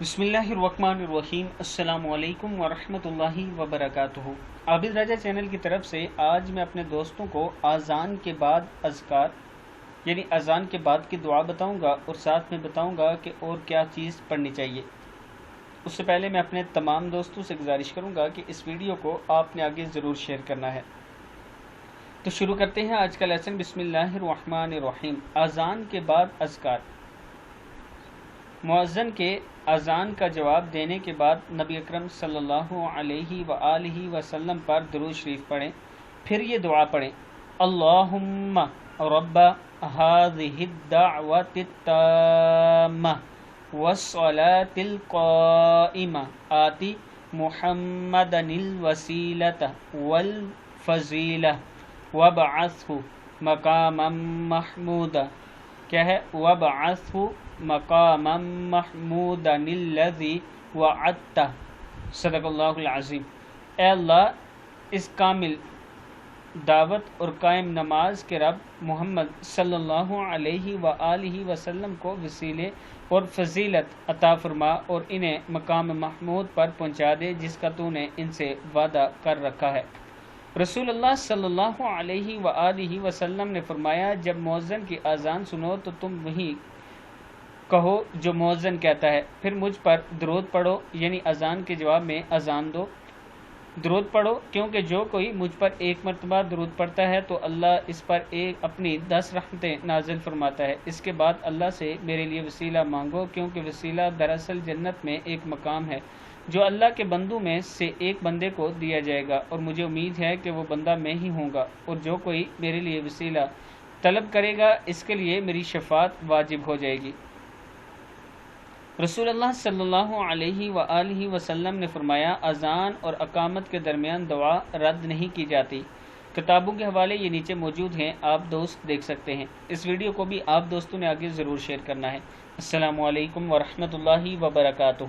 बिस्मिल्लाहिर्रहमानिर्रहीम। अस्सलामु अलैकुम वरहमतुल्लाहि वबरकातुहू। आबिद राजा चैनल की तरफ से आज मैं अपने दोस्तों को अज़ान के बाद अज़कार यानी अज़ान के बाद की दुआ बताऊंगा और साथ में बताऊंगा कि और क्या चीज़ पढ़नी चाहिए। उससे पहले मैं अपने तमाम दोस्तों से गुजारिश करूंगा कि इस वीडियो को आपने आगे ज़रूर शेयर करना है। तो शुरू करते हैं आज का लेसन। बिस्मिल्लाहिर्रहमानिर्रहीम। अज़ान के बाद अज़कार। मुअज़्ज़िन के अज़ान का जवाब देने के बाद नबी अकरम सल्लल्लाहु अलैहि व आलिहि वसल्लम पर दुरूद शरीफ पढ़ें। फिर ये दुआ पढ़ें, अल्लाहुम्मा रब्बा हाज़िहिद दाअवतित ताम्मा वस्सलातिल क़ाइमा आति मुहम्मदनिल वसीलता वल फ़ज़ीला वबअसहु मक़ामम महमूदा। क्या है? वबअसहु मक़ामम महमूदनिल्लज़ी वअदता। सदक़ल्लाहुल अज़ीम। ए अल्लाह, इस कामिल दावत और कायम नमाज के रब मोहम्मद सल्लल्लाहु अलैहि व आलिहि वसल्लम को वसीले और फजीलत अता फरमा और इन्हें मकाम महमूद पर पहुंचा दे जिसका तूने इनसे वादा कर रखा है। रसूलुल्लाह सल्लल्लाहु अलैहि व आलिहि वसल्लम ने फरमाया, जब मुअज़्ज़िन की अज़ान सुनो तो तुम वही कहो जो मुअज़्ज़िन कहता है, फिर मुझ पर दुरूद पढ़ो यानी अज़ान के जवाब में अज़ान दो। दुरूद पढ़ो क्योंकि जो कोई मुझ पर एक मरतबा दुरूद पढ़ता है तो अल्लाह इस पर अपनी 10 रहमतें नाजिल फरमाता है। इसके बाद अल्लाह से मेरे लिए वसीला मांगो, क्योंकि वसीला दरअसल जन्नत में एक मकाम है जो अल्लाह के बंदों में से एक बंदे को दिया जाएगा और मुझे उम्मीद है कि वो बंदा मैं ही होऊंगा। और जो कोई मेरे लिए वसीला तलब करेगा इसके लिए मेरी शफात वाजिब हो जाएगी। रसूलुल्लाह सल्लल्लाहु अलैहि व आलिहि वसल्लम ने फरमाया, अज़ान और अकामत के दरमियान दुआ रद्द नहीं की जाती। किताबों के हवाले ये नीचे मौजूद हैं, आप दोस्त देख सकते हैं। इस वीडियो को भी आप दोस्तों ने आगे ज़रूर शेयर करना है। अस्सलामु अलैकुम व रहमतुल्लाहि व बरकातुहू।